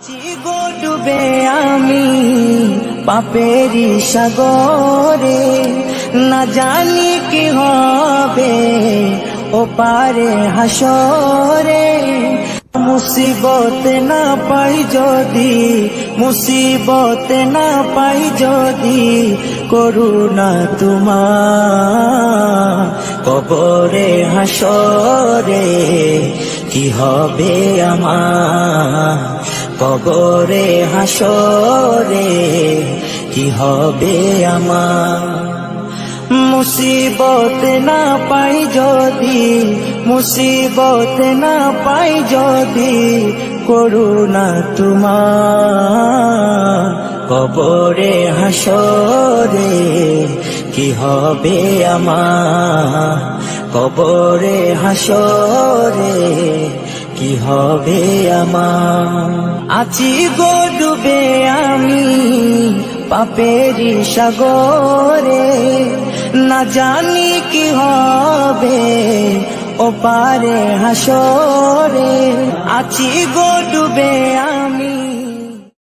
গো ডুবে আমি পাপেরি সাগরে, না জানি কি হবে ও পারে হাসরে। মুসিবত না পাই যদি, মুসিবত না পাই যদি, করুণা তোমার কবরে হাসরে কি হবে আমার, কবরে হাসরে কি হবে আমার। মুসিবত না পাই যদি, মুসিবত না পাই যদি, করুণা তোমার কবরে হাসরে কি হবে আমার, কবরে হাসরে কি হবে আমার। আছি গো ডুবে আমি পাপেরি সাগরে, না জানি কি হবে ও পারে হাসরে। আছি গো ডুবে আমি